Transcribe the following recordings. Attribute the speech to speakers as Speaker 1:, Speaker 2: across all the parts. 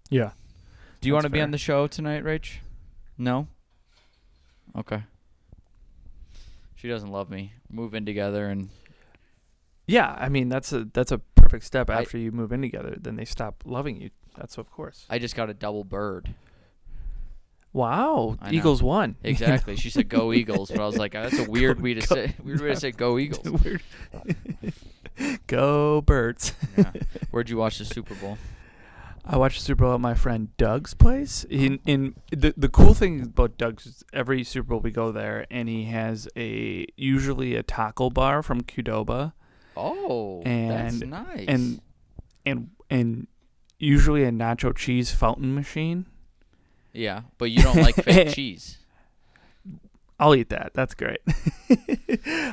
Speaker 1: Yeah.
Speaker 2: Do you want to be
Speaker 1: fair.
Speaker 2: on the show tonight, Rach? No? Okay. She doesn't love me. Move in together and
Speaker 1: Yeah, I mean that's a perfect step
Speaker 2: I-
Speaker 1: after you move in together. Then they stop loving you. That's of course.
Speaker 2: I just got a double bird.
Speaker 1: Wow,
Speaker 2: I know.
Speaker 1: Eagles won.
Speaker 2: Exactly. She said go Eagles, but I was like, that's a weird way to say go Eagles.
Speaker 1: Weird. Go Birds.
Speaker 2: Yeah. Where'd you watch the Super Bowl?
Speaker 1: I watched the Super Bowl at my friend Doug's place. In the cool thing about Doug's is every Super Bowl we go there, and he has usually a taco bar from Qdoba.
Speaker 2: Oh, that's nice.
Speaker 1: And usually a nacho cheese fountain machine.
Speaker 2: Yeah, but you don't like fake cheese.
Speaker 1: I'll eat that. That's great.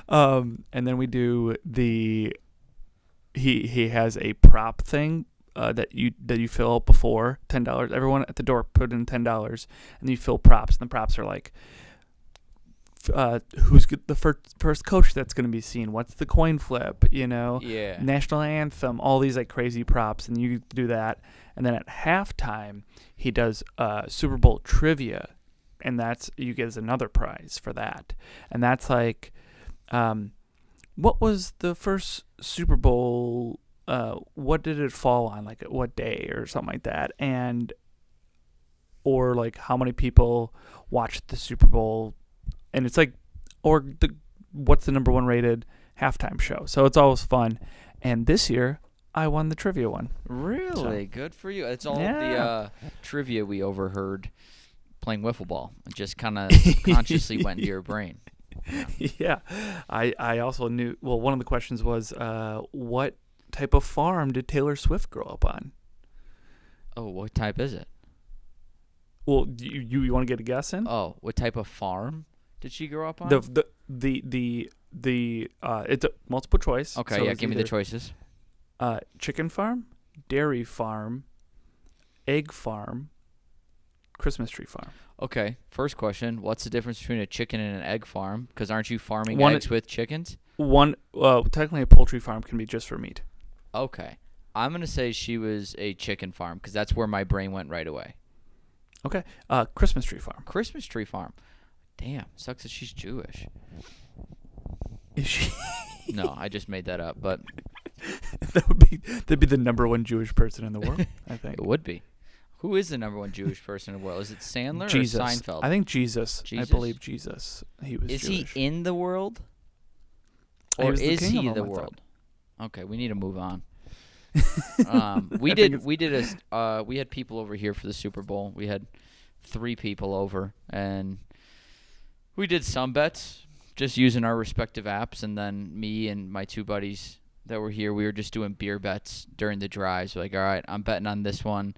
Speaker 1: And then we do he has a prop thing that you fill out before $10. Everyone at the door put in $10, and you fill props. And the props are like, who's the first coach that's going to be seen? What's the coin flip?
Speaker 2: Yeah.
Speaker 1: National anthem. All these like crazy props, and you do that. And then at halftime, he does Super Bowl trivia, and you get another prize for that. And that's like, what was the first Super Bowl? What did it fall on? Like what day or something like that? Or like how many people watched the Super Bowl? And it's like, what's the number one rated halftime show? So it's always fun. And this year, I won the trivia one.
Speaker 2: Really? Good for you. It's all the trivia we overheard playing wiffle ball. It just kind of consciously went into your brain.
Speaker 1: Yeah. I also knew, well, one of the questions was, what type of farm did Taylor Swift grow up on?
Speaker 2: Oh, what type is it?
Speaker 1: Well, you want to get a guess in?
Speaker 2: Oh, what type of farm did she grow up on?
Speaker 1: It's a multiple choice.
Speaker 2: Okay,
Speaker 1: so
Speaker 2: yeah, give me the choices.
Speaker 1: Chicken farm, dairy farm, egg farm, Christmas tree farm.
Speaker 2: Okay, first question. What's the difference between a chicken and an egg farm? Because aren't you farming eggs with chickens?
Speaker 1: Technically a poultry farm can be just for meat.
Speaker 2: Okay. I'm going to say she was a chicken farm because that's where my brain went right away.
Speaker 1: Okay. Christmas tree farm.
Speaker 2: Christmas tree farm. Damn, sucks that she's Jewish.
Speaker 1: Is she?
Speaker 2: No, I just made that up, but
Speaker 1: that'd be the number one Jewish person in the world, I think.
Speaker 2: it would be. Who is the number one Jewish person in the world? Is it Sandler
Speaker 1: Jesus.
Speaker 2: or Seinfeld?
Speaker 1: I think Jesus.
Speaker 2: Jesus?
Speaker 1: I believe Jesus. He was
Speaker 2: Is
Speaker 1: Jewish.
Speaker 2: he in the world?
Speaker 1: He
Speaker 2: Or
Speaker 1: was the
Speaker 2: is
Speaker 1: king
Speaker 2: he
Speaker 1: of
Speaker 2: the
Speaker 1: them, I thought.
Speaker 2: world? Okay, we need to move on. We had people over here for the Super Bowl. We had 3 people over, and we did some bets just using our respective apps, and then me and my 2 buddies that were here, we were just doing beer bets during the drives. We're like, all right, I'm betting on this one,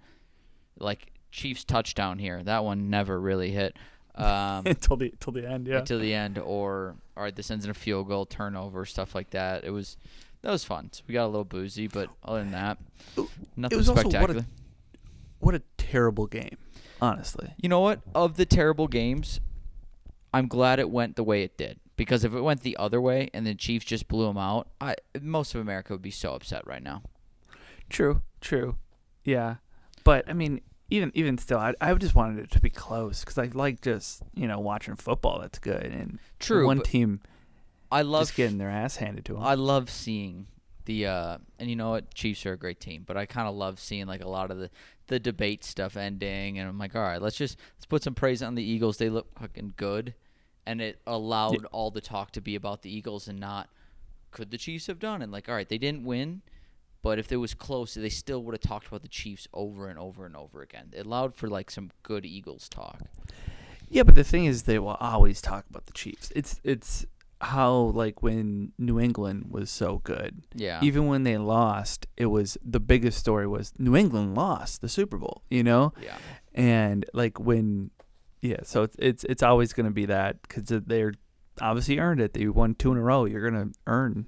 Speaker 2: like Chiefs touchdown here. That one never really hit.
Speaker 1: Until the end, yeah.
Speaker 2: Until the end, or all right, this ends in a field goal, turnover, stuff like that. That was fun. So we got a little boozy, but other than that, nothing spectacular.
Speaker 1: What a terrible game, honestly.
Speaker 2: You know what? Of the terrible games, I'm glad it went the way it did. Because if it went the other way and the Chiefs just blew them out, most of America would be so upset right now.
Speaker 1: True. Yeah. But, I mean, even still, I just wanted it to be close because I like just, watching football that's good. And
Speaker 2: True,
Speaker 1: one team
Speaker 2: I love
Speaker 1: just getting their ass handed to them.
Speaker 2: I love seeing the and you know what, Chiefs are a great team, but I kind of love seeing like a lot of the debate stuff ending, and I'm like, all right, let's put some praise on the Eagles. They look fucking good, and it allowed all the talk to be about the Eagles and not could the Chiefs have done. And like, all right, they didn't win, but if it was close, they still would have talked about the Chiefs over and over and over again. It allowed for like some good Eagles talk.
Speaker 1: Yeah, but the thing is, they will always talk about the Chiefs. It's how, like, when New England was so good.
Speaker 2: Yeah.
Speaker 1: Even when they lost, it was the biggest story was New England lost the Super Bowl,
Speaker 2: Yeah.
Speaker 1: And like so it's always going to be that because they're obviously earned it. They won 2 in a row. You're going to earn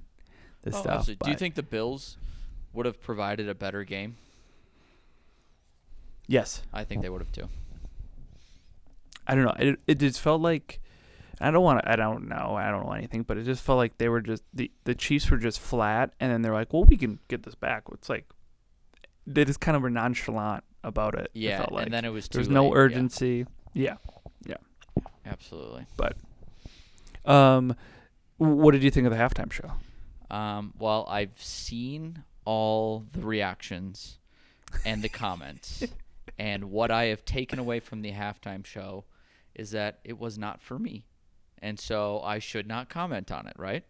Speaker 1: this stuff.
Speaker 2: Absolutely. Do you think the Bills would have provided a better game?
Speaker 1: Yes.
Speaker 2: I think they would have too.
Speaker 1: I don't know. It just felt like I don't know anything, but it just felt like they were just the Chiefs were just flat, and then they're like, well, we can get this back. It's like they just kind of were nonchalant about it.
Speaker 2: Yeah,
Speaker 1: it felt like.
Speaker 2: and then it was too
Speaker 1: There's
Speaker 2: late.
Speaker 1: no urgency. Yeah.
Speaker 2: Absolutely.
Speaker 1: But, what did you think of the halftime show?
Speaker 2: Well, I've seen all the reactions and the comments, and what I have taken away from the halftime show is that it was not for me, and so I should not comment on it. Right?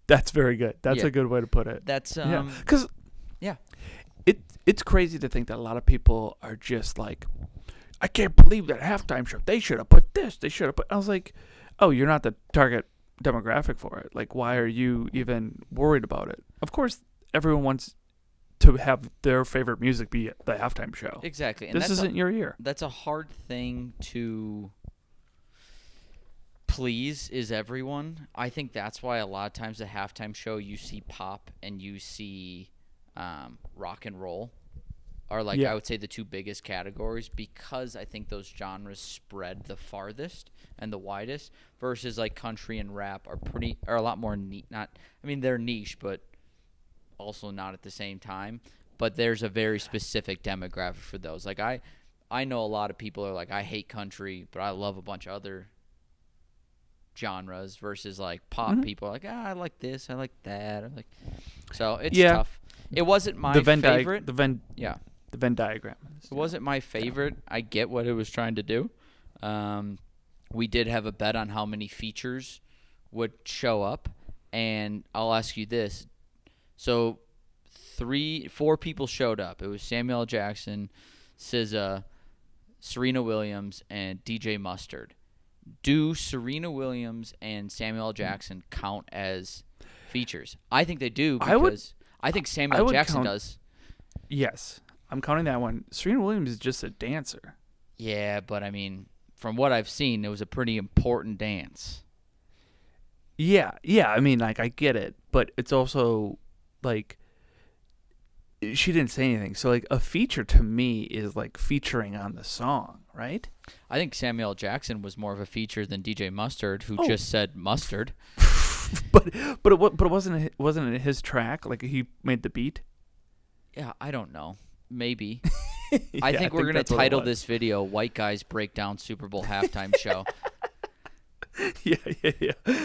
Speaker 1: That's very good. That's a good way to put it.
Speaker 2: That's
Speaker 1: because it's crazy to think that a lot of people are just like, I can't believe that halftime show. They should have put this. They should have put. I was like, oh, you're not the target demographic for it. Like, why are you even worried about it? Of course, everyone wants to have their favorite music be the halftime show.
Speaker 2: Exactly. And
Speaker 1: this isn't your year.
Speaker 2: That's a hard thing to please is everyone. I think that's why a lot of times the halftime show you see pop and you see rock and roll are I would say the two biggest categories, because I think those genres spread the farthest and the widest, versus like country and rap are a lot more they're niche, but also not at the same time. But there's a very specific demographic for those. Like I know a lot of people are like, I hate country, but I love a bunch of other genres, versus like pop people are like, I like this, I like that. So it's tough. It wasn't my favorite.
Speaker 1: The Venn diagram.
Speaker 2: It wasn't my favorite. I get what it was trying to do. We did have a bet on how many features would show up, and I'll ask you this. So 4 people showed up. It was Samuel L. Jackson, SZA, Serena Williams, and DJ Mustard. Do Serena Williams and Samuel L. Jackson count as features? I think they do, because I think Samuel L. Jackson does.
Speaker 1: Yes. I'm counting that one. Serena Williams is just a dancer.
Speaker 2: Yeah, but I mean, from what I've seen, it was a pretty important dance.
Speaker 1: Yeah. I mean, like, I get it, but it's also like she didn't say anything. So like a feature to me is like featuring on the song, right?
Speaker 2: I think Samuel L. Jackson was more of a feature than DJ Mustard, who just said mustard.
Speaker 1: but it wasn't it his track? Like, he made the beat?
Speaker 2: Yeah, I don't know. Maybe. I think we're going to title this video "White Guys Break Down Super Bowl Halftime Show."
Speaker 1: Yeah.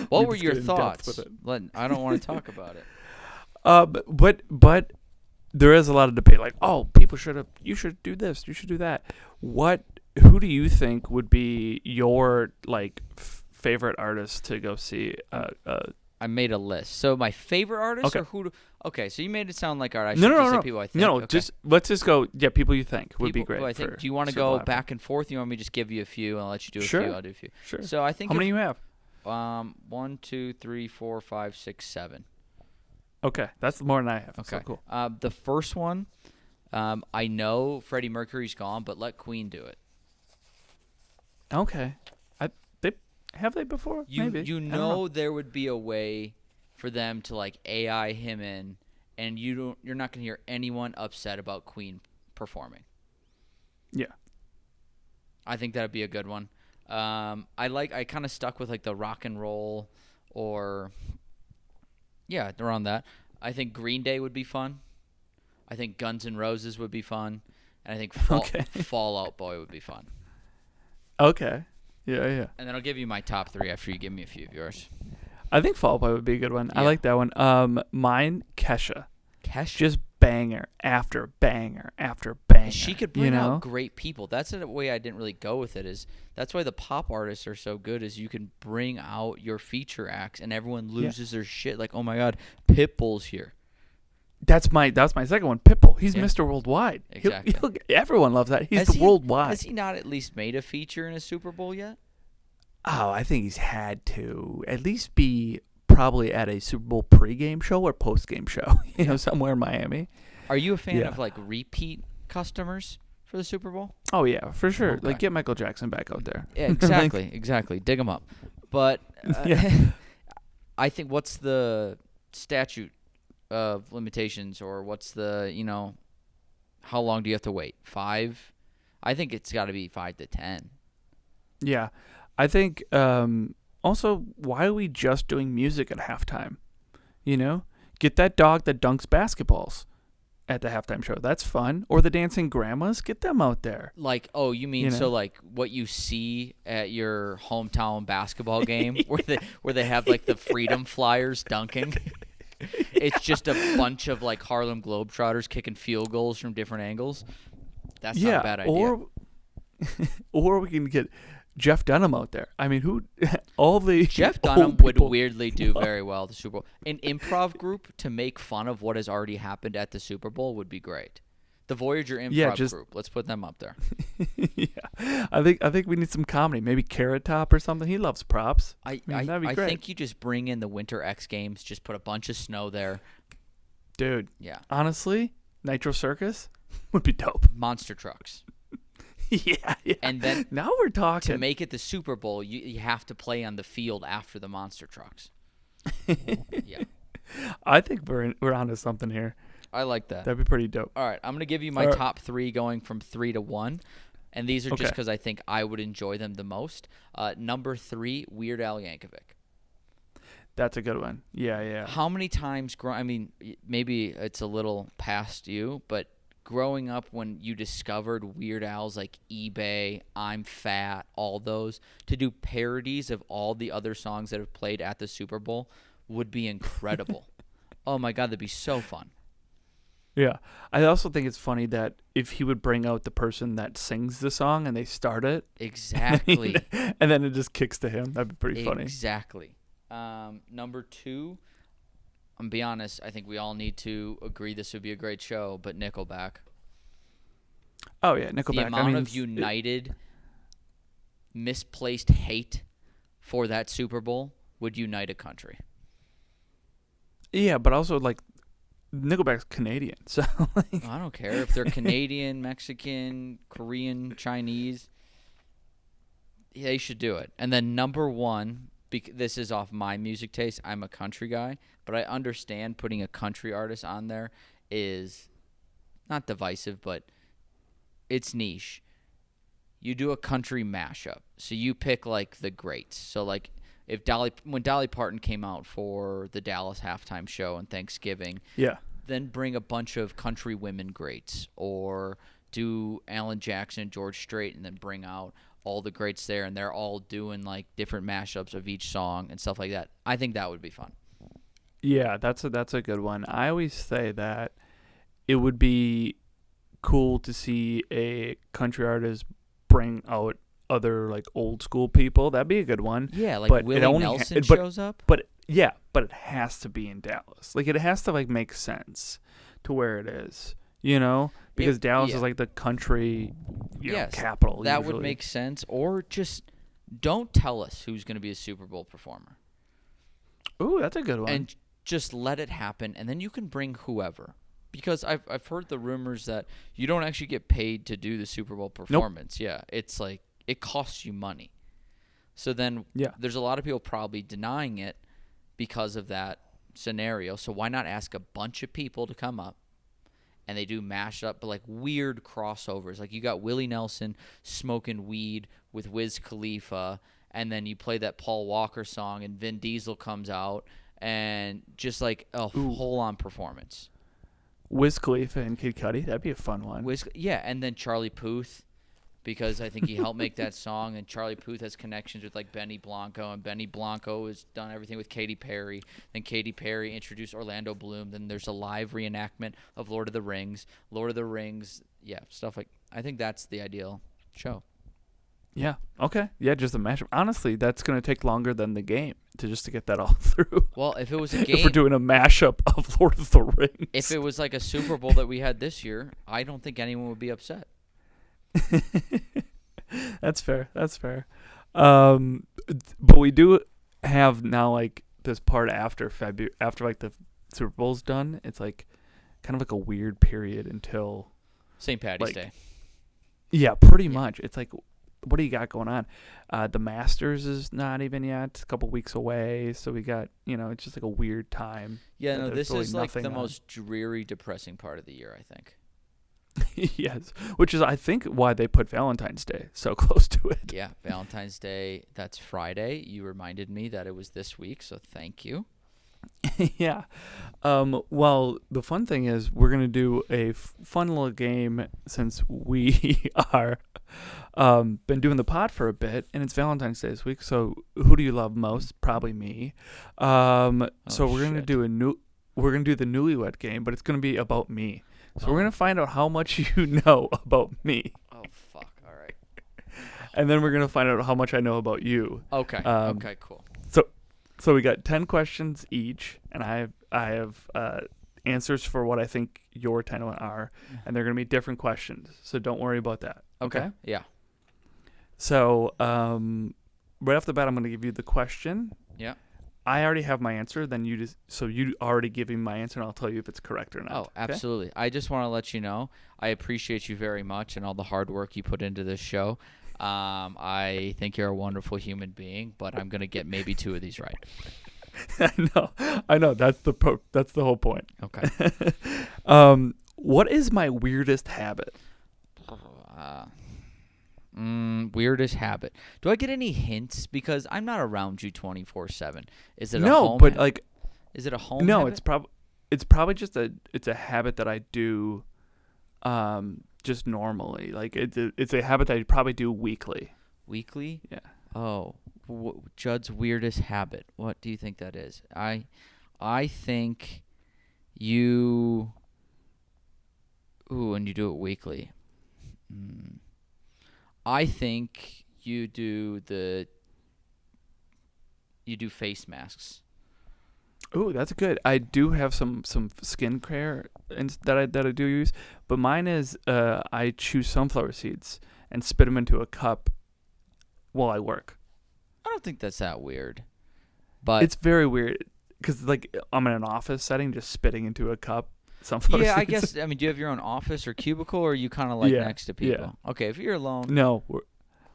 Speaker 2: What were your thoughts? I don't want to talk about it.
Speaker 1: But there is a lot of debate. Like, oh, you should do this, you should do that. Who do you think would be your like favorite artist to go see?
Speaker 2: I made a list. So my favorite artist, or who? Okay, so you made it sound like I should
Speaker 1: no.
Speaker 2: say people I think.
Speaker 1: No,
Speaker 2: okay.
Speaker 1: let's just go. Yeah, people you think would be great.
Speaker 2: Who I think. Do you want to go back and forth? You want me to just give you a few and I'll let you do a few? I'll do a few.
Speaker 1: Sure.
Speaker 2: So I think.
Speaker 1: How many you have?
Speaker 2: 1, 2, 3, 4, 5, 6, 7.
Speaker 1: Okay, that's more than I have.
Speaker 2: Okay,
Speaker 1: so cool.
Speaker 2: The first one, I know Freddie Mercury's gone, but let Queen do it.
Speaker 1: Okay, have they before? Maybe.
Speaker 2: You know there would be a way for them to like AI him in, and you're not gonna hear anyone upset about Queen performing.
Speaker 1: Yeah,
Speaker 2: I think that'd be a good one. I kind of stuck with like the rock and roll, or around that. I think Green Day would be fun. I think Guns N' Roses would be fun, and I think Fall Out Boy would be fun.
Speaker 1: Okay. Yeah.
Speaker 2: And then I'll give you my top 3 after you give me a few of yours.
Speaker 1: I think Fall Out Boy would be a good one. Yeah. I like that one. Mine, Kesha. Just banger after banger after banger.
Speaker 2: She could bring out great people. That's the way I didn't really go with it. That's why the pop artists are so good. Is you can bring out your feature acts and everyone loses their shit. Like, oh my God, Pitbull's here.
Speaker 1: That's my second one. Pitbull. He's Mr. Worldwide.
Speaker 2: Exactly.
Speaker 1: Everyone loves that. He's worldwide.
Speaker 2: Has he not at least made a feature in a Super Bowl yet?
Speaker 1: Oh, I think he's had to at least be probably at a Super Bowl pregame show or postgame show, somewhere in Miami.
Speaker 2: Are you a fan of like repeat customers for the Super Bowl?
Speaker 1: Oh yeah, for sure. Okay. Like, get Michael Jackson back out there.
Speaker 2: Yeah, exactly, exactly. Dig him up. But I think what's the statute of limitations, or what's the how long do you have to wait? 5? I think it's got to be 5 to 10.
Speaker 1: Yeah, I think. Also, why are we just doing music at halftime? Get that dog that dunks basketballs. at the halftime show. That's fun. Or the dancing grandmas, get them out there.
Speaker 2: Like, oh, you mean
Speaker 1: You know?
Speaker 2: so like what you see at your hometown basketball game where they have like the freedom flyers dunking? It's just a bunch of like Harlem Globetrotters kicking field goals from different angles. That's not a bad idea.
Speaker 1: Or we can get Jeff Dunham out there. I mean, who all the
Speaker 2: Jeff
Speaker 1: old
Speaker 2: Dunham would
Speaker 1: people
Speaker 2: weirdly do very well at the Super Bowl. An improv group to make fun of what has already happened at the Super Bowl would be great. The Voyager improv group. Let's put them up there.
Speaker 1: Yeah, I think we need some comedy. Maybe Carrot Top or something. He loves props.
Speaker 2: I
Speaker 1: that'd be great.
Speaker 2: think you just bring in the Winter X Games. Just put a bunch of snow there.
Speaker 1: Dude.
Speaker 2: Yeah.
Speaker 1: Honestly, Nitro Circus would be dope.
Speaker 2: Monster trucks.
Speaker 1: Yeah.
Speaker 2: And then
Speaker 1: now we're talking.
Speaker 2: to make it the Super Bowl, you have to play on the field after the monster trucks. Yeah.
Speaker 1: I think we're onto something here.
Speaker 2: I like that.
Speaker 1: That'd be pretty dope.
Speaker 2: All right, I'm going to give you my top 3 going from 3 to 1. And these are just because I think I would enjoy them the most. Number 3, Weird Al Yankovic.
Speaker 1: That's a good one. Yeah.
Speaker 2: How many times, I mean, maybe it's a little past you, but growing up when you discovered Weird Al's like eBay, I'm Fat, all those, to do parodies of all the other songs that have played at the Super Bowl would be incredible. Oh my God, that'd be so fun.
Speaker 1: Yeah. I also think it's funny that if he would bring out the person that sings the song and they start it.
Speaker 2: Exactly.
Speaker 1: And then it just kicks to him. That'd be pretty funny.
Speaker 2: Exactly. Number 2, I'm be honest, I think we all need to agree this would be a great show, but Nickelback.
Speaker 1: Oh, yeah, Nickelback.
Speaker 2: The amount of united, misplaced hate for that Super Bowl would unite a country.
Speaker 1: Yeah, but also, like, Nickelback's Canadian, so...
Speaker 2: I don't care if they're Canadian, Mexican, Korean, Chinese. They should do it. And then number 1... this is off my music taste. I'm a country guy, but I understand putting a country artist on there is not divisive, but it's niche. You do a country mashup. So you pick like the greats. So like when Dolly Parton came out for the Dallas halftime show on Thanksgiving, then bring a bunch of country women greats, or do Alan Jackson, George Strait, and then bring out all the greats there, and they're all doing like different mashups of each song and stuff like that. I think that would be fun.
Speaker 1: Yeah, that's a good one. I always say that it would be cool to see a country artist bring out other like old school people. That'd be a good one.
Speaker 2: Yeah, like Willie Nelson shows up.
Speaker 1: But it has to be in Dallas. Like it has to like make sense to where it is. You know, because Dallas is like the country capital.
Speaker 2: That
Speaker 1: usually
Speaker 2: would make sense. Or just don't tell us who's going to be a Super Bowl performer.
Speaker 1: Ooh, that's a good one.
Speaker 2: And just let it happen, and then you can bring whoever. Because I've heard the rumors that you don't actually get paid to do the Super Bowl performance. Nope. Yeah, it's like it costs you money. So then there's a lot of people probably denying it because of that scenario. So why not ask a bunch of people to come up? And they do mash up, but like weird crossovers. Like you got Willie Nelson smoking weed with Wiz Khalifa, and then you play that Paul Walker song, and Vin Diesel comes out, and just like a whole-on performance.
Speaker 1: Wiz Khalifa and Kid Cudi, that'd be a fun one.
Speaker 2: And then Charlie Puth, because I think he helped make that song, and Charlie Puth has connections with like Benny Blanco, and Benny Blanco has done everything with Katy Perry. Then Katy Perry introduced Orlando Bloom. Then there's a live reenactment of Lord of the Rings. Stuff like I think that's the ideal show.
Speaker 1: Yeah. Okay. Yeah, just a mashup. Honestly, that's gonna take longer than the game to get that all through.
Speaker 2: Well, if it was a game,
Speaker 1: if we're doing a mashup of Lord of the Rings,
Speaker 2: if it was like a Super Bowl that we had this year, I don't think anyone would be upset.
Speaker 1: That's fair. But we do have now like this part after February, after like the Super Bowl's done. It's like kind of like a weird period until
Speaker 2: St. Paddy's Day.
Speaker 1: Yeah, pretty much. It's like, what do you got going on? The Masters is not even yet. It's a couple weeks away. So we got, it's just like a weird time.
Speaker 2: Yeah, no, this is like the most dreary, depressing part of the year, I think.
Speaker 1: Yes, which is, I think, why they put Valentine's Day so close to it.
Speaker 2: Yeah, Valentine's Day, that's Friday. You reminded me that it was this week, so thank you.
Speaker 1: Yeah. Well, the fun thing is we're gonna do a fun little game since we are been doing the pod for a bit, and it's Valentine's Day this week. So who do you love most? Probably me. So we're gonna
Speaker 2: shit.
Speaker 1: do we're gonna do the newlywed game, but it's gonna be about me. So we're gonna find out how much you know about me,
Speaker 2: Oh fuck! All right.
Speaker 1: and then we're gonna find out how much I know about you.
Speaker 2: Okay.
Speaker 1: Um,
Speaker 2: Okay. Cool.
Speaker 1: So we got 10 questions each, and I have answers for what I think your 10 are, and they're going to be different questions. So don't worry about that. Okay?
Speaker 2: Yeah.
Speaker 1: So right off the bat, I'm going to give you the question.
Speaker 2: Yeah.
Speaker 1: I already have my answer. Then you already give me my answer, and I'll tell you if it's correct or not.
Speaker 2: Oh, absolutely. I just want to let you know I appreciate you very much and all the hard work you put into this show. I think you're a wonderful human being, but I'm gonna get maybe 2 of these right.
Speaker 1: I know. That's the whole point.
Speaker 2: Okay.
Speaker 1: What is my weirdest habit?
Speaker 2: Weirdest habit. Do I get any hints? Because I'm not around you 24/7. Is it a
Speaker 1: No,
Speaker 2: home
Speaker 1: but
Speaker 2: ha-
Speaker 1: like
Speaker 2: Is it a home?
Speaker 1: no,
Speaker 2: habit?
Speaker 1: it's probably just a habit that I do, just normally. Like it's a habit that I probably do weekly.
Speaker 2: Weekly.
Speaker 1: Yeah.
Speaker 2: Oh, Judd's weirdest habit. What do you think that is? I think you. Ooh, and you do it weekly. I think you do face masks.
Speaker 1: Ooh, that's good. I do have some skincare that I do use, but mine is I chew sunflower seeds and spit them into a cup while I work.
Speaker 2: I don't think that's that weird. But
Speaker 1: It's very weird because like I'm in an office setting, just spitting into a cup sunflower
Speaker 2: yeah, I
Speaker 1: seeds.
Speaker 2: guess. I mean, do you have your own office or cubicle, or are you kind of like
Speaker 1: Yeah,
Speaker 2: next to people? Okay, if you're alone.
Speaker 1: No,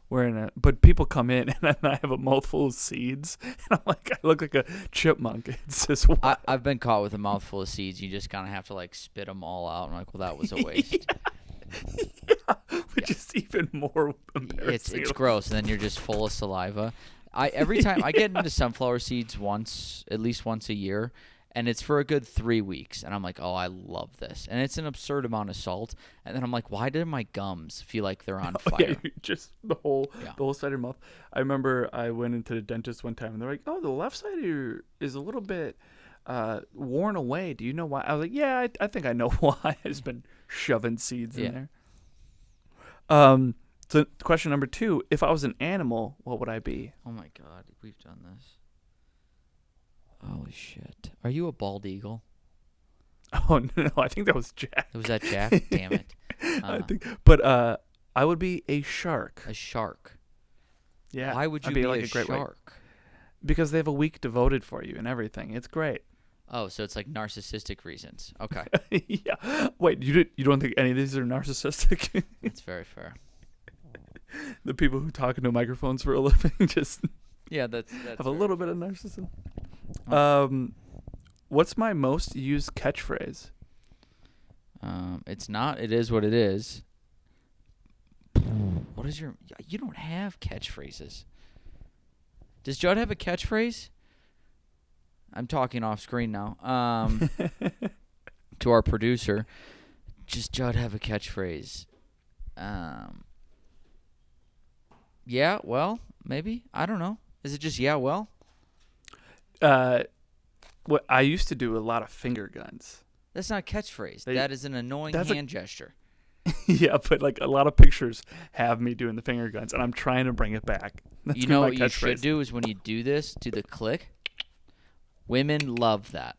Speaker 1: we're in a. But people come in and then I have a mouthful of seeds, and I'm like, I look like a chipmunk. It's just wild.
Speaker 2: I've been caught with a mouthful of seeds. You just kind of have to like spit them all out. I'm like, well, that was a waste.
Speaker 1: Which is even more embarrassing.
Speaker 2: It's gross, and then you're just full of saliva. Every time I get into sunflower seeds at least once a year, and it's for a good 3 weeks, and I'm like, oh, I love this, and it's an absurd amount of salt, and then I'm like, why did my gums feel like they're on fire?
Speaker 1: Yeah, just the whole side of your mouth. I remember I went into the dentist one time, and they're like, oh, the left side of your is a little bit worn away. Do you know why? I was like, yeah, I think I know why. I've just been shoving seeds in there. So question number 2, if I was an animal, what would I be?
Speaker 2: Oh my God, we've done this. Holy shit. Are you a bald eagle?
Speaker 1: Oh, no, I think that was Jack.
Speaker 2: Was that Jack? Damn it.
Speaker 1: But I would be a shark.
Speaker 2: A shark.
Speaker 1: Yeah.
Speaker 2: Why would you
Speaker 1: I'd
Speaker 2: be
Speaker 1: like
Speaker 2: a
Speaker 1: great
Speaker 2: shark?
Speaker 1: Because they have a week devoted for you and everything. It's great.
Speaker 2: Oh, so it's like narcissistic reasons. Okay.
Speaker 1: Yeah. Wait, you don't think any of these are narcissistic?
Speaker 2: That's very fair.
Speaker 1: The people who talk into microphones for a living just
Speaker 2: that's
Speaker 1: have a little bit of narcissism. What's my most used catchphrase?
Speaker 2: It's not. It is what it is. What is your? You don't have catchphrases. Does Judd have a catchphrase? I'm talking off screen now. To our producer, does Judd have a catchphrase? Yeah. Well, maybe. I don't know. Is it just yeah? Well.
Speaker 1: What I used to do a lot of finger guns.
Speaker 2: That's not a catchphrase. That is an annoying hand gesture.
Speaker 1: Yeah, but like a lot of pictures have me doing the finger guns, and I'm trying to bring it back. That's
Speaker 2: You know
Speaker 1: my
Speaker 2: what you
Speaker 1: catchphrase.
Speaker 2: should do is when you do this, do the click. Women love that.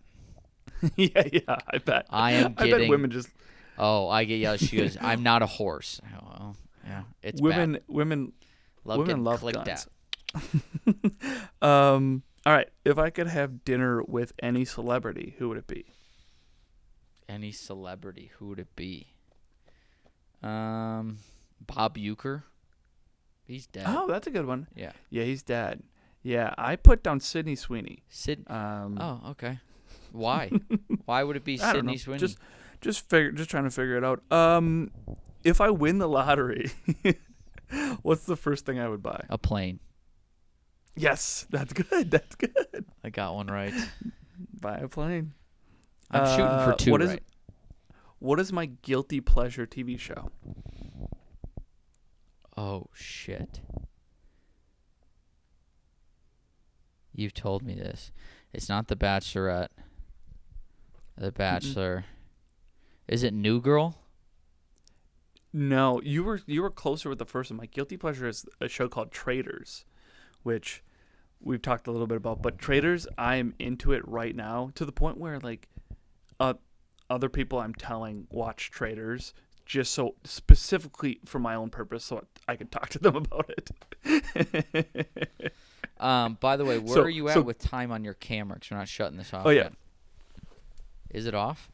Speaker 1: Yeah, I bet.
Speaker 2: I bet
Speaker 1: women just.
Speaker 2: Oh, I get yelled. She goes, "I'm not a horse." Oh, well, yeah, it's
Speaker 1: women.
Speaker 2: bad.
Speaker 1: Women love
Speaker 2: clicked
Speaker 1: guns.
Speaker 2: At.
Speaker 1: All right. If I could have dinner with any celebrity, who would it be?
Speaker 2: Any celebrity, who would it be? Bob Uecker. He's dead.
Speaker 1: Oh, that's a good one.
Speaker 2: Yeah.
Speaker 1: Yeah, he's dead. Yeah, I put down Sydney Sweeney.
Speaker 2: Oh, okay. Why? Why would it be
Speaker 1: I don't know.
Speaker 2: Sydney Sweeney?
Speaker 1: Just trying to figure it out. If I win the lottery, what's the first thing I would buy?
Speaker 2: A plane.
Speaker 1: Yes, that's good. That's good.
Speaker 2: I got one right.
Speaker 1: Buy a plane.
Speaker 2: I'm shooting for 2 right.
Speaker 1: What is my guilty pleasure TV show?
Speaker 2: Oh, shit. You've told me this. It's not The Bachelorette. The Bachelor. Is it New Girl?
Speaker 1: No, you were closer with the first one. My guilty pleasure is a show called Traitors, which we've talked a little bit about. But Traitors, I am into it right now to the point where like other people I'm telling watch Traitors just so specifically for my own purpose so I can talk to them about it.
Speaker 2: By the way, where are you at with time on your camera? Because we're not shutting this off yet. Is it off?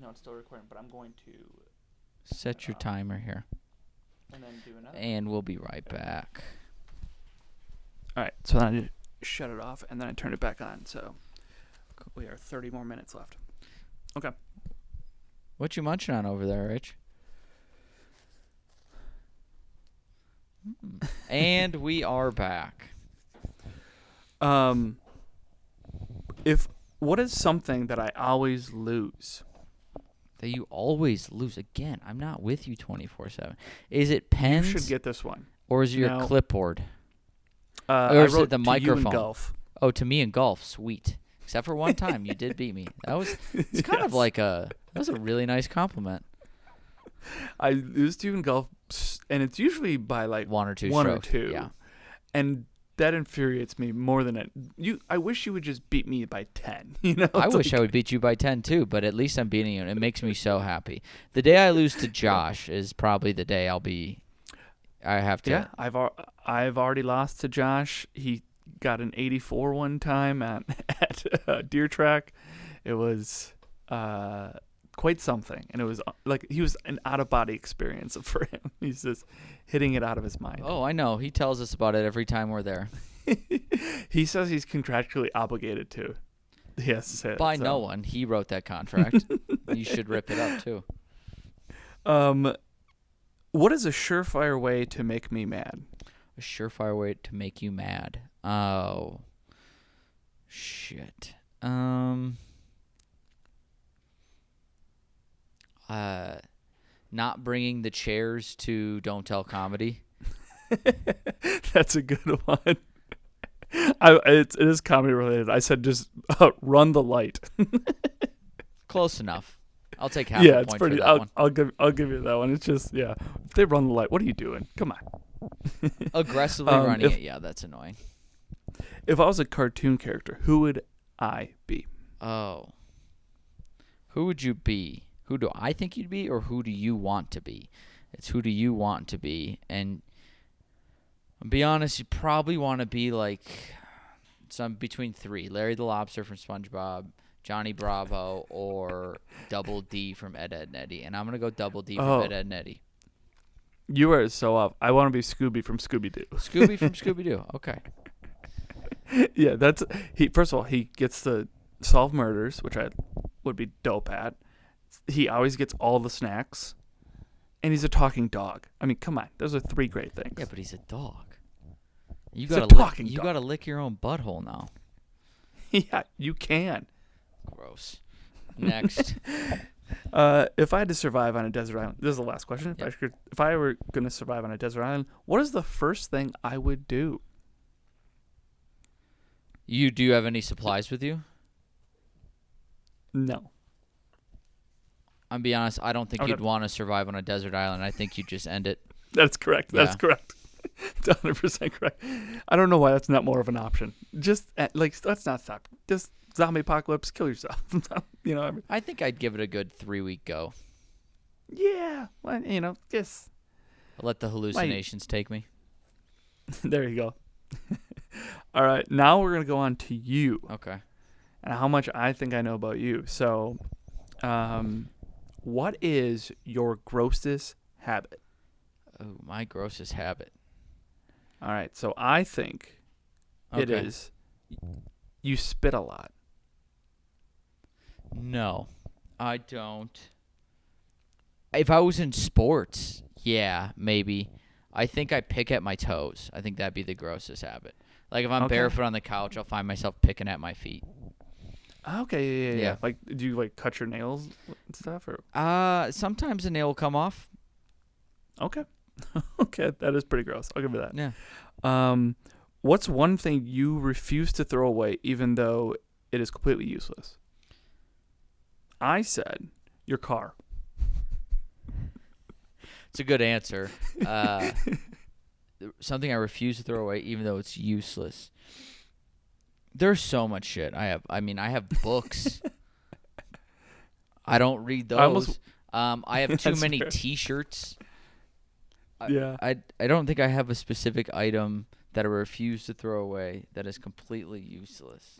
Speaker 1: No, it's still recording, but I'm going to
Speaker 2: set your timer here.
Speaker 1: And then do another.
Speaker 2: And we'll be right back.
Speaker 1: All right, so then I just shut it off, and then I turn it back on. So we are 30 more minutes left. Okay.
Speaker 2: What you munching on over there, Rich? And we are back.
Speaker 1: What is something that I always lose?
Speaker 2: That you always lose. Again, I'm not with you 24/7. Is it pens?
Speaker 1: You should get this one.
Speaker 2: Or is it your clipboard?
Speaker 1: Or
Speaker 2: is it the microphone?
Speaker 1: You in golf.
Speaker 2: Oh, to me in golf. Sweet. Except for one time, you did beat me. It's kind of like that was a really nice compliment.
Speaker 1: I lose to you in golf, and it's usually by like
Speaker 2: one or two
Speaker 1: one
Speaker 2: strokes.
Speaker 1: Or two.
Speaker 2: Yeah.
Speaker 1: And that infuriates me more than it. I wish you would just beat me by 10. You know.
Speaker 2: I wish I would beat you by 10 too, but at least I'm beating you, and it makes me so happy. The day I lose to Josh is probably the day I have to.
Speaker 1: Yeah, I've already lost to Josh. He got an 84 one time at Deer Track. It was quite something, and it was like he was an out of body experience for him. He's just hitting it out of his mind.
Speaker 2: Oh, I know. He tells us about it every time we're there.
Speaker 1: He says he's contractually obligated to. He has to say it.
Speaker 2: By no one. He wrote that contract. You should rip it up too.
Speaker 1: What is a surefire way to make me mad?
Speaker 2: A surefire way to make you mad. Oh, shit. Not bringing the chairs to Don't Tell Comedy.
Speaker 1: That's a good one. It is comedy related. I said just run the light.
Speaker 2: Close enough. I'll take half a point for that one.
Speaker 1: I'll give you that one. It's just if they run the light, what are you doing? Come on.
Speaker 2: Aggressively running it. Yeah, that's annoying.
Speaker 1: If I was a cartoon character, who would I be?
Speaker 2: Oh. Who would you be? Who do I think you'd be, or who do you want to be? It's who do you want to be. And I'll be honest, you probably want to be like some between 3. Larry the Lobster from SpongeBob, Johnny Bravo, or Double D from Ed, Edd n Eddy. And I'm going to go Double D from Ed, Edd n Eddy.
Speaker 1: You are so off. I want to be Scooby from Scooby-Doo.
Speaker 2: Scooby from Scooby-Doo. Okay.
Speaker 1: Yeah, first of all, he gets to solve murders, which I would be dope at. He always gets all the snacks, and he's a talking dog. I mean, come on, those are 3 great things.
Speaker 2: Yeah, but he's a dog. You gotta lick your own butthole now.
Speaker 1: Yeah, you can.
Speaker 2: Gross. Next.
Speaker 1: If I had to survive on a desert island, this is the last question.
Speaker 2: Yep.
Speaker 1: If I were going to survive on a desert island, what is the first thing I would do?
Speaker 2: Do you have any supplies with you?
Speaker 1: No.
Speaker 2: I'll be honest, I don't think you'd want to survive on a desert island. I think you'd just end it.
Speaker 1: That's correct. Yeah. That's correct. It's 100% correct. I don't know why that's not more of an option. Just, let's not stop. Just zombie apocalypse, kill yourself. You know what I mean?
Speaker 2: I think I'd give it a good 3-week go.
Speaker 1: Yeah. Well, just...
Speaker 2: I'll let the hallucinations take me.
Speaker 1: There you go. All right. Now we're going to go on to you.
Speaker 2: Okay.
Speaker 1: And how much I think I know about you. So, what is your grossest habit?
Speaker 2: Oh, my grossest habit.
Speaker 1: All right. So I think it is you spit a lot.
Speaker 2: No, I don't. If I was in sports, yeah, maybe. I think I pick at my toes. I think that'd be the grossest habit. Like if I'm
Speaker 1: Okay.
Speaker 2: barefoot on the couch, I'll find myself picking at my feet.
Speaker 1: Okay, yeah.
Speaker 2: Yeah.
Speaker 1: Like, do you like cut your nails and stuff, or
Speaker 2: Sometimes a nail will come off.
Speaker 1: okay, okay, that is pretty gross. I'll give you that.
Speaker 2: Yeah.
Speaker 1: What's one thing you refuse to throw away, even though it is completely useless? I said your car.
Speaker 2: It's a good answer. Something I refuse to throw away, even though it's useless. There's so much shit I have. I mean, I have books. I don't read those. I have too
Speaker 1: That's
Speaker 2: many
Speaker 1: fair.
Speaker 2: T-shirts.
Speaker 1: Yeah.
Speaker 2: I don't think I have a specific item that I refuse to throw away that is completely useless.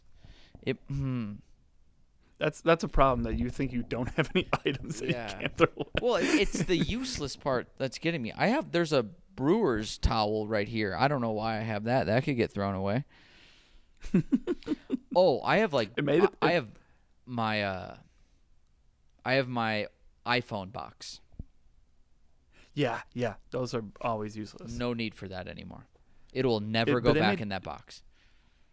Speaker 1: That's a problem, that you think you don't have any items that
Speaker 2: Yeah.
Speaker 1: you can't throw away.
Speaker 2: Well, it's the useless part that's getting me. There's a Brewers towel right here. I don't know why I have that. That could get thrown away. Oh, I have like I have my iPhone box.
Speaker 1: Yeah, those are always useless.
Speaker 2: No need for that anymore. It will never
Speaker 1: But
Speaker 2: go
Speaker 1: they
Speaker 2: back
Speaker 1: made-
Speaker 2: in that box.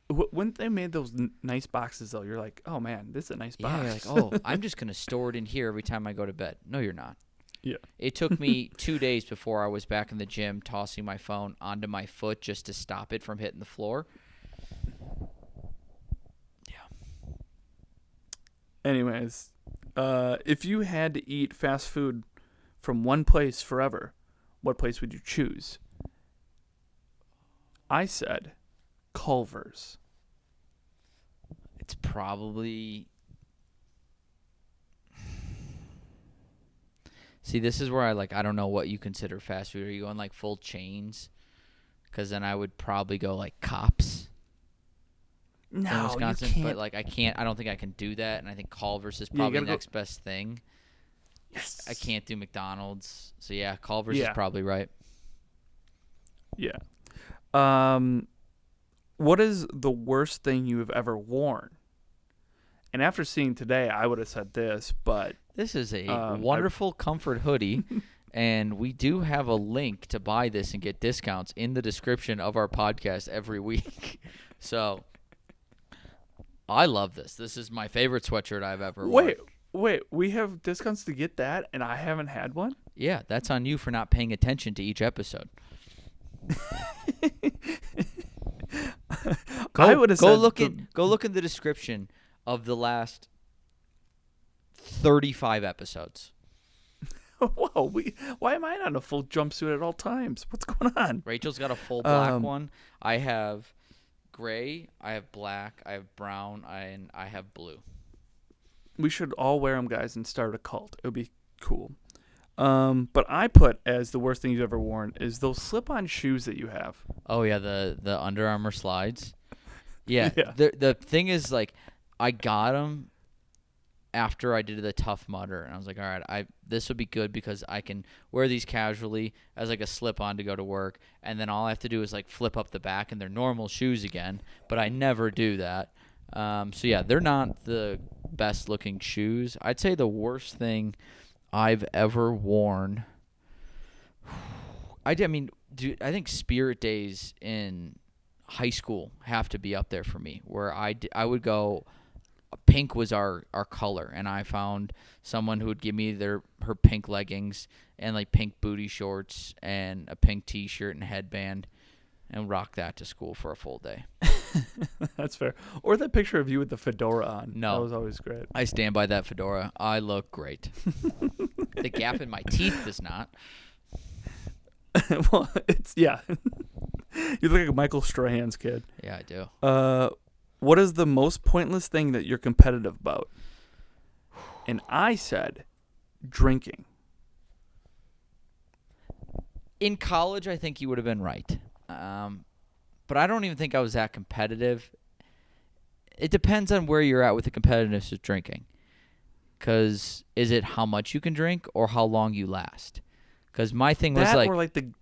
Speaker 1: When they made those nice boxes, though, you're like, oh man, this is a nice
Speaker 2: Yeah,
Speaker 1: box.
Speaker 2: you're like, oh, I'm just gonna store it in here every time I go to bed. No, you're not.
Speaker 1: Yeah.
Speaker 2: It took me 2 days before I was back in the gym tossing my phone onto my foot just to stop it from hitting the floor.
Speaker 1: Anyways, if you had to eat fast food from one place forever, what place would you choose? I said Culver's.
Speaker 2: It's probably. See, this is where I don't know what you consider fast food. Are you going like full chains? Because then I would probably go like Cops in
Speaker 1: No,
Speaker 2: Wisconsin.
Speaker 1: you can't.
Speaker 2: But like I don't think I can do that. And I think Culver's is
Speaker 1: Yeah, you
Speaker 2: probably
Speaker 1: gotta
Speaker 2: the
Speaker 1: go-
Speaker 2: next best thing.
Speaker 1: Yes.
Speaker 2: I can't do McDonald's. So yeah, Culver's is
Speaker 1: Yeah.
Speaker 2: probably right.
Speaker 1: Yeah. What is the worst thing you have ever worn? And after seeing today, I would have said this, but
Speaker 2: This is a wonderful comfort hoodie, and we do have a link to buy this and get discounts in the description of our podcast every week. So I love this. This is my favorite sweatshirt I've ever worn.
Speaker 1: wait, we have discounts to get that, and I haven't had one?
Speaker 2: Yeah, that's on you for not paying attention to each episode.
Speaker 1: I would have
Speaker 2: Go
Speaker 1: said
Speaker 2: look in the description of the last 35 episodes.
Speaker 1: Whoa, why am I not in a full jumpsuit at all times? What's going on?
Speaker 2: Rachel's got a full black one. I have gray, I have black, I have brown, and I have blue.
Speaker 1: We should all wear them, guys, and start a cult. It would be cool. But I put as the worst thing you've ever worn is those slip-on shoes that you have.
Speaker 2: Oh yeah, the Under Armour slides. Yeah.
Speaker 1: Yeah.
Speaker 2: The thing is, like, I got them after I did the Tough Mudder, and I was like, all right, this would be good because I can wear these casually as like a slip-on to go to work, and then all I have to do is like flip up the back and they're normal shoes again. But I never do that. So yeah, they're not the best looking shoes. I'd say the worst thing I've ever worn. I mean, dude, I think Spirit Days in high school have to be up there for me, where I would go. Pink was our color, and I found someone who would give me her pink leggings and like pink booty shorts and a pink T-shirt and headband, and rock that to school for a full day.
Speaker 1: That's fair. Or that picture of you with the fedora on.
Speaker 2: No.
Speaker 1: That was always great.
Speaker 2: I stand by that fedora. I look great. The gap in my teeth does not.
Speaker 1: Well, yeah. You look like a Michael Strahan's kid.
Speaker 2: Yeah, I do.
Speaker 1: What is the most pointless thing that you're competitive about? And I said drinking.
Speaker 2: In college, I think you would have been right. But I don't even think I was that competitive. It depends on where you're at with the competitiveness of drinking. Because is it how much you can drink or how long you last? Because my thing was
Speaker 1: That
Speaker 2: like...
Speaker 1: or like the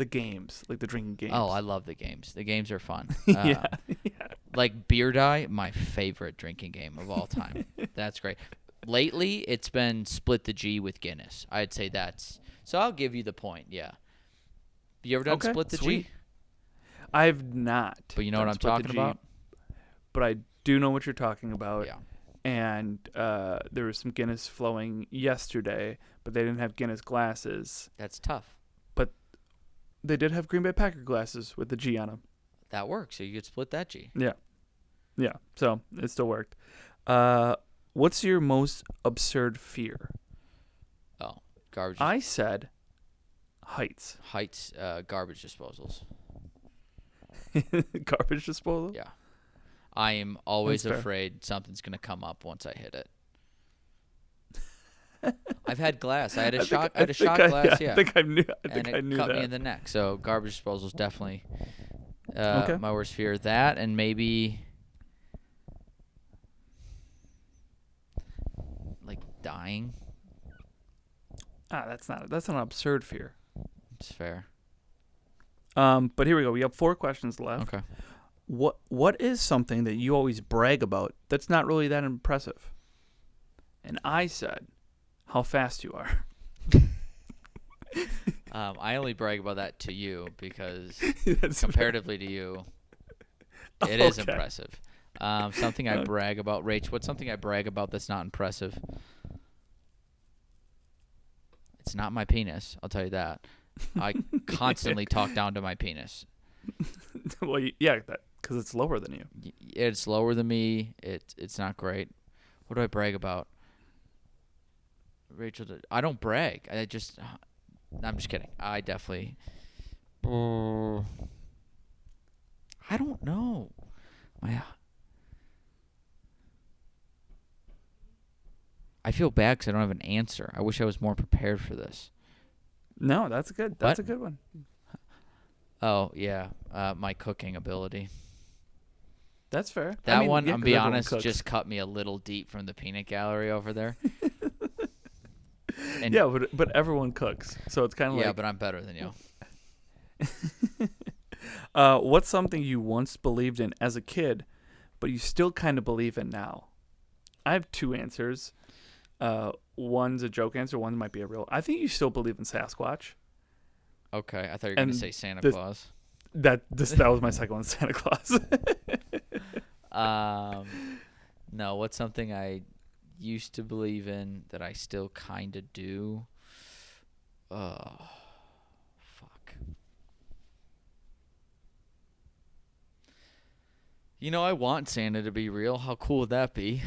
Speaker 1: games, like the drinking games.
Speaker 2: Oh, I love the games. The games are fun.
Speaker 1: yeah.
Speaker 2: Like Beer Die, my favorite drinking game of all time. That's great. Lately, it's been Split the G with Guinness. I'd say that's... So I'll give you the point, yeah. You ever done
Speaker 1: Okay,
Speaker 2: Split the
Speaker 1: sweet.
Speaker 2: G?
Speaker 1: I've not.
Speaker 2: But you know what I'm
Speaker 1: split the
Speaker 2: talking
Speaker 1: G,
Speaker 2: about?
Speaker 1: But I do know what you're talking about.
Speaker 2: Yeah.
Speaker 1: And there was some Guinness flowing yesterday, but they didn't have Guinness glasses.
Speaker 2: That's tough.
Speaker 1: But they did have Green Bay Packer glasses with the G on them.
Speaker 2: That works. So you could split that G.
Speaker 1: Yeah. Yeah. So it still worked. What's your most absurd fear?
Speaker 2: Oh, garbage.
Speaker 1: I said heights.
Speaker 2: Heights, garbage disposals.
Speaker 1: Garbage disposal?
Speaker 2: Yeah. I am always
Speaker 1: That's fair.
Speaker 2: afraid something's going to come up once I hit it. I've had glass. I had a shot glass, yeah.
Speaker 1: I think I knew
Speaker 2: and it
Speaker 1: that.
Speaker 2: cut me in the neck. So garbage disposal is definitely
Speaker 1: Okay.
Speaker 2: my worst fear. That and maybe like dying.
Speaker 1: That's an absurd fear.
Speaker 2: It's fair.
Speaker 1: But here we go. We have 4 questions left.
Speaker 2: Okay.
Speaker 1: What is something that you always brag about that's not really that impressive? And I said, how fast you are.
Speaker 2: I only brag about that to you because
Speaker 1: That's
Speaker 2: comparatively to you, it is
Speaker 1: Okay.
Speaker 2: impressive. Something I brag about. Rach, what's something I brag about that's not impressive? It's not my penis. I'll tell you that. I constantly talk down to my penis.
Speaker 1: Well, yeah, because it's lower than you.
Speaker 2: It's lower than me. It's not great. What do I brag about? Rachel, I don't brag. I'm just kidding. I definitely. I don't know. I feel bad because I don't have an answer. I wish I was more prepared for this.
Speaker 1: No, that's good. That's
Speaker 2: What?
Speaker 1: a good one.
Speaker 2: Oh yeah, my cooking ability.
Speaker 1: That's fair.
Speaker 2: That one,
Speaker 1: yeah,
Speaker 2: I'm
Speaker 1: 'cause
Speaker 2: be
Speaker 1: everyone
Speaker 2: honest,
Speaker 1: cooks.
Speaker 2: just cut me a little deep from the peanut gallery over there. And
Speaker 1: Yeah, but everyone cooks, so it's kind of
Speaker 2: yeah,
Speaker 1: like.
Speaker 2: but I'm better than you.
Speaker 1: What's something you once believed in as a kid, but you still kind of believe in now? I have 2 answers. One's a joke answer. One might be a real. I think you still believe in Sasquatch.
Speaker 2: Okay, I thought you were going to
Speaker 1: And
Speaker 2: say Santa
Speaker 1: this-
Speaker 2: Claus.
Speaker 1: That was my second one, Santa Claus.
Speaker 2: No, what's something I used to believe in that I still kind of do? Oh, fuck. You know, I want Santa to be real. How cool would that be?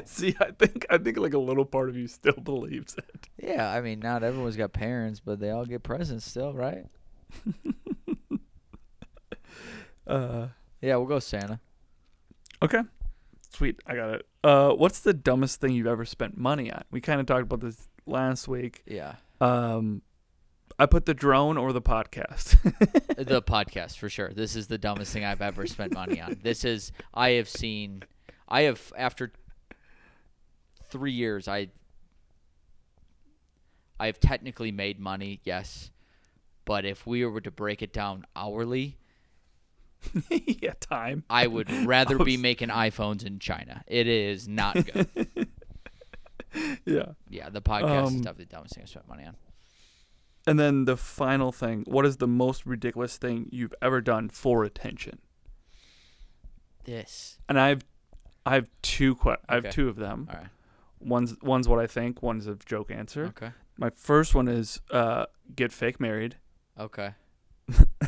Speaker 1: See, I think like a little part of you still believes it.
Speaker 2: Yeah, I mean, not everyone's got parents, but they all get presents still, right? Yeah, we'll go Santa.
Speaker 1: Okay. Sweet. I got it. What's the dumbest thing you've ever spent money on? We kind of talked about this last week.
Speaker 2: Yeah.
Speaker 1: I put the drone or the podcast.
Speaker 2: The podcast, for sure. This is the dumbest thing I've ever spent money on. After 3 years, I've technically made money, yes. But if we were to break it down hourly,
Speaker 1: Yeah, time.
Speaker 2: I would rather be making iPhones in China. It is not good.
Speaker 1: Yeah.
Speaker 2: Yeah, the podcast is definitely the dumbest thing I've spent money on.
Speaker 1: And then the final thing, what is the most ridiculous thing you've ever done for attention?
Speaker 2: This.
Speaker 1: And I have 2 I have
Speaker 2: Okay.
Speaker 1: 2 of them.
Speaker 2: All right.
Speaker 1: One's what I think, one's a joke answer.
Speaker 2: Okay.
Speaker 1: My first one is get fake married.
Speaker 2: Okay.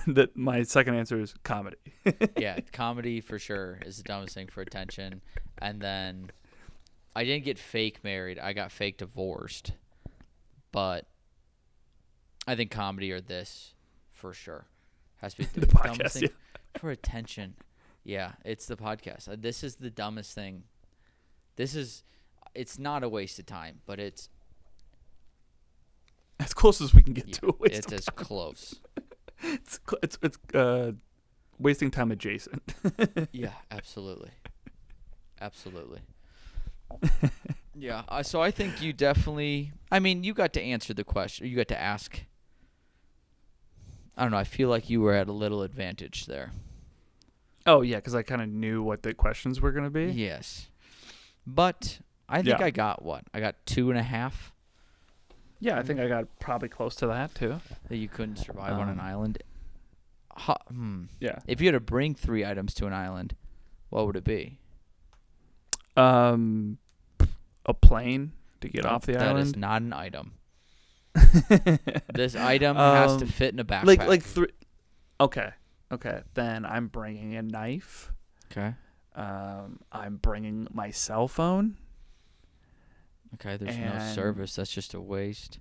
Speaker 1: That my second answer is comedy.
Speaker 2: Yeah, comedy for sure is the dumbest thing for attention. And then I didn't get fake married. I got fake divorced. But I think comedy or this for sure has to be
Speaker 1: The
Speaker 2: dumbest
Speaker 1: podcast,
Speaker 2: thing for attention. Yeah, it's the podcast. This is the dumbest thing. It's not a waste of time, but it's
Speaker 1: As close as we can get to a waste
Speaker 2: it's
Speaker 1: of
Speaker 2: as
Speaker 1: time.
Speaker 2: close.
Speaker 1: It's wasting time adjacent.
Speaker 2: Yeah, absolutely. Yeah, so I think you definitely. I mean, you got to answer the question. You got to ask. I don't know. I feel like you were at a little advantage there.
Speaker 1: Oh yeah, because I kind of knew what the questions were gonna be.
Speaker 2: Yes, but I think
Speaker 1: Yeah.
Speaker 2: I got what? I got 2.5.
Speaker 1: Yeah, I think I got probably close to that too.
Speaker 2: That you couldn't survive on an island.
Speaker 1: Yeah.
Speaker 2: If you had to bring 3 items to an island, what would it be?
Speaker 1: A plane to get off the
Speaker 2: That
Speaker 1: island.
Speaker 2: That is not an item. This item has to fit in a backpack.
Speaker 1: Like 3. Okay. Then I'm bringing a knife.
Speaker 2: Okay.
Speaker 1: I'm bringing my cell phone.
Speaker 2: Okay, there's no service. That's just a waste.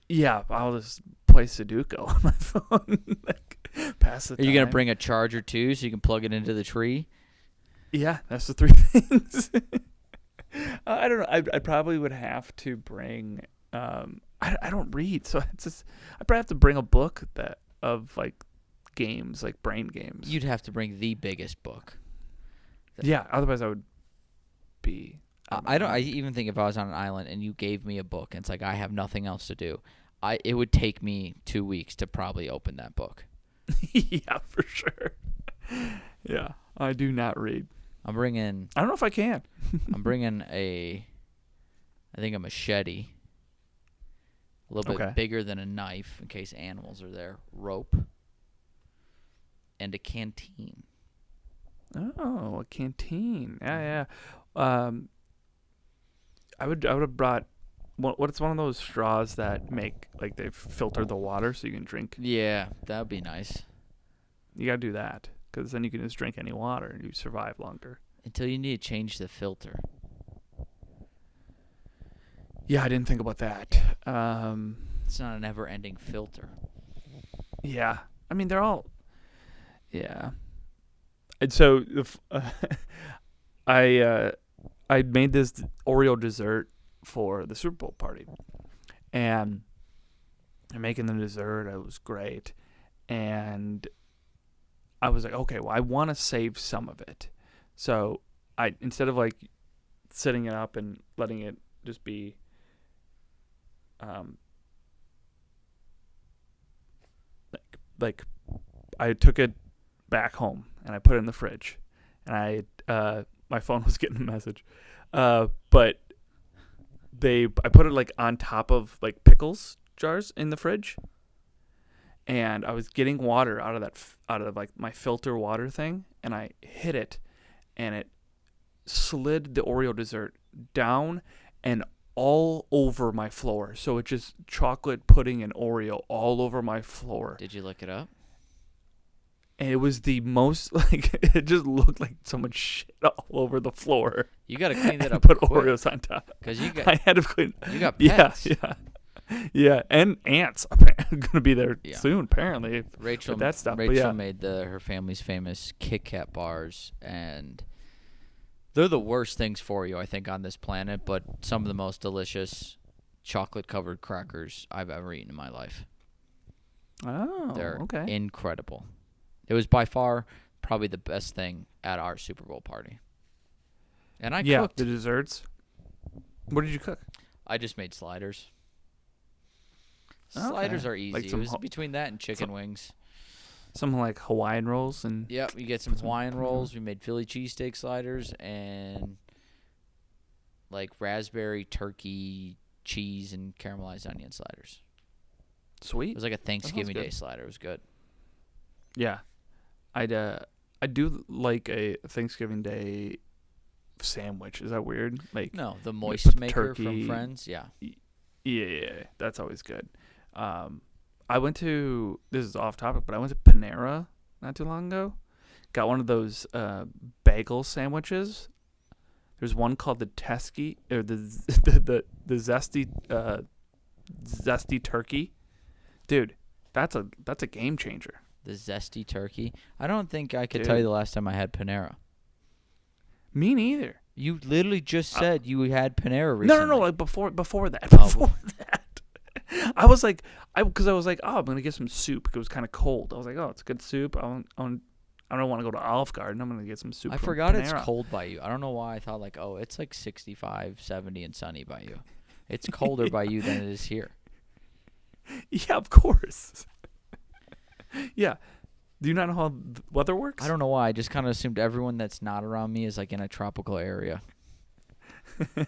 Speaker 1: Yeah, I'll just play Sudoku on my phone. Pass the time.
Speaker 2: Are you going to bring a charger too so you can plug it into the tree?
Speaker 1: Yeah, that's the 3 things. I don't know. I probably would have to bring. I don't read, so it's just. I probably have to bring a book of games, like brain games.
Speaker 2: You'd have to bring the biggest book.
Speaker 1: Yeah, otherwise I would be.
Speaker 2: I even think if I was on an island and you gave me a book and it's like I have nothing else to do, it would take me 2 weeks to probably open that book.
Speaker 1: Yeah, for sure. Yeah, I do not read.
Speaker 2: I'm bringing.
Speaker 1: I don't know if I can.
Speaker 2: I'm bringing I think a machete, a little bit bigger than a knife in case animals are there. Rope. And a canteen.
Speaker 1: Oh, a canteen. Yeah. I would have brought. What's one of those straws that make they filter the water so you can drink?
Speaker 2: Yeah, that would be nice.
Speaker 1: You gotta do that because then you can just drink any water and you survive longer.
Speaker 2: Until you need to change the filter.
Speaker 1: Yeah, I didn't think about that.
Speaker 2: It's not a never-ending filter.
Speaker 1: Yeah, I mean they're all. Yeah, and so I made this Oreo dessert for the Super Bowl party, and I'm making the dessert. It was great, and I was like, okay, well, I want to save some of it, so I instead of setting it up and letting it just be, I took it back home and I put it in the fridge, and my phone was getting a message, but I put it on top of pickles jars in the fridge, and I was getting water out of my filter water thing, and I hit it, and it slid the Oreo dessert down and all over my floor. So it just chocolate pudding and Oreo all over my floor.
Speaker 2: Did you lick it up?
Speaker 1: And it was the most it just looked like so much shit all over the floor.
Speaker 2: You got to clean that up.
Speaker 1: Put
Speaker 2: quick.
Speaker 1: Oreos on top.
Speaker 2: Because
Speaker 1: I had to clean.
Speaker 2: You got pets.
Speaker 1: Yeah, and ants are gonna be there soon apparently.
Speaker 2: Rachel
Speaker 1: with that stuff.
Speaker 2: Rachel made her family's famous Kit Kat bars, and they're the worst things for you, I think, on this planet, but some of the most delicious chocolate-covered crackers I've ever eaten in my life.
Speaker 1: Oh,
Speaker 2: they're
Speaker 1: okay.
Speaker 2: incredible. It was by far probably the best thing at our Super Bowl party. And I cooked.
Speaker 1: The desserts. What did you cook?
Speaker 2: I just made sliders.
Speaker 1: Okay.
Speaker 2: Sliders are easy. It was between that and chicken wings.
Speaker 1: Something like Hawaiian rolls and.
Speaker 2: Yep, you get some Hawaiian rolls. We made Philly cheesesteak sliders and raspberry, turkey, cheese, and caramelized onion sliders.
Speaker 1: Sweet.
Speaker 2: It was like a Thanksgiving Day slider. It was good.
Speaker 1: Yeah, I do like a Thanksgiving Day sandwich. Is that weird?
Speaker 2: No, the moist maker
Speaker 1: turkey,
Speaker 2: from Friends. Yeah.
Speaker 1: Yeah, that's always good. I went to, this is off topic, but I went to Panera not too long ago. Got one of those bagel sandwiches. There's one called the Tesky or the zesty turkey. Dude, that's a game changer.
Speaker 2: The zesty turkey. I don't think I could tell you the last time I had Panera.
Speaker 1: Me neither.
Speaker 2: You literally just said you had Panera recently.
Speaker 1: No, before that. Before that. I was like, because I was like, oh, I'm gonna get some soup because it was kind of cold. I was like, oh, it's good soup. I don't want to go to Olive Garden. I'm gonna get some soup.
Speaker 2: I forgot Panera. It's cold by you. I don't know why I thought it's 65, 70 and sunny by you. It's colder by you than it is here.
Speaker 1: Yeah, of course. Yeah. Do you not know how the weather works?
Speaker 2: I don't know why. I just kind of assumed everyone that's not around me is in a tropical area.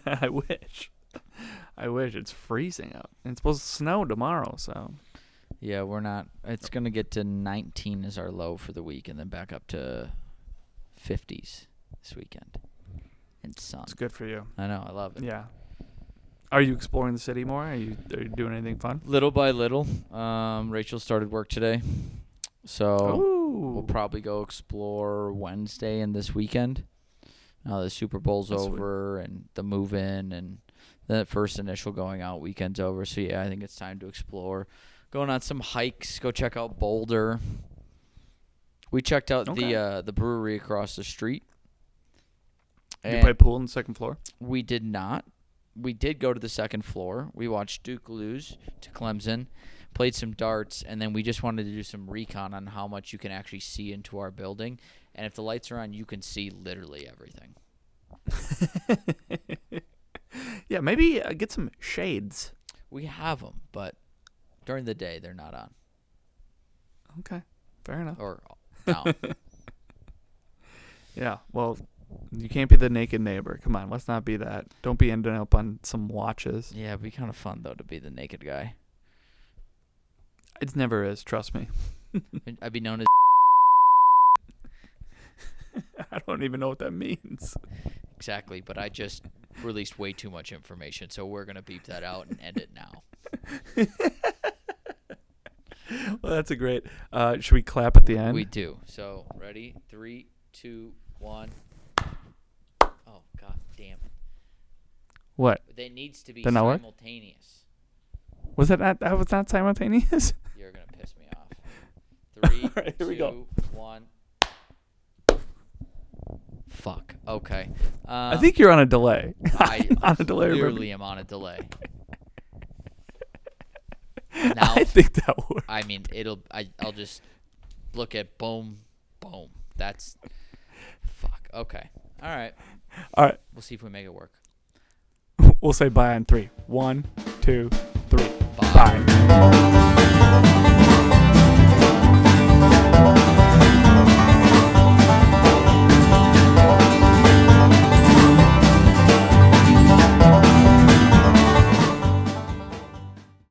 Speaker 1: I wish. It's freezing out. And it's supposed to snow tomorrow, so.
Speaker 2: Yeah, we're not. It's going to get to 19 as our low for the week and then back up to 50s this weekend. And sun.
Speaker 1: It's good for you.
Speaker 2: I know. I love it.
Speaker 1: Yeah. Are you exploring the city more? Are you doing anything fun?
Speaker 2: Little by little. Rachel started work today. So we'll probably go explore Wednesday and this weekend. Now the Super Bowl's over and the move-in and the first initial going out weekend's over. So, yeah, I think it's time to explore. Going on some hikes. Go check out Boulder. We checked out the brewery across the street.
Speaker 1: Did you play pool on the second floor?
Speaker 2: We did not. We did go to the second floor. We watched Duke lose to Clemson, played some darts, and then we just wanted to do some recon on how much you can actually see into our building. And if the lights are on, you can see literally everything.
Speaker 1: Yeah, maybe get some shades.
Speaker 2: We have them, but during the day, they're not on.
Speaker 1: Okay, fair enough.
Speaker 2: Or down.
Speaker 1: Yeah, well, you can't be the naked neighbor. Come on, let's not be that. Don't be ending up on some watches.
Speaker 2: Yeah, it'd be kind of fun, though, to be the naked guy.
Speaker 1: It never is, trust me.
Speaker 2: I'd be known as...
Speaker 1: I don't even know what that means.
Speaker 2: Exactly, but I just released way too much information, so we're going to beep that out and end it now.
Speaker 1: Well, that's a great... should we clap at the end?
Speaker 2: We do. So, ready? 3, 2, 1. Oh, God damn it.
Speaker 1: What?
Speaker 2: That needs to be
Speaker 1: Did that work?
Speaker 2: simultaneous.
Speaker 1: Was that was not simultaneous?
Speaker 2: You're going to piss me off. 3,
Speaker 1: right, here we go.
Speaker 2: 2, 1. Fuck. Okay.
Speaker 1: I think you're on a delay.
Speaker 2: I
Speaker 1: on a delay.
Speaker 2: literally am on a delay. Now,
Speaker 1: I think that works.
Speaker 2: I mean, I'll just look at boom, boom. That's fuck. Okay. All right.
Speaker 1: All right.
Speaker 2: We'll see if we make it work.
Speaker 1: We'll say bye on 3. 1, 2, 3.
Speaker 2: Bye.
Speaker 1: Bye.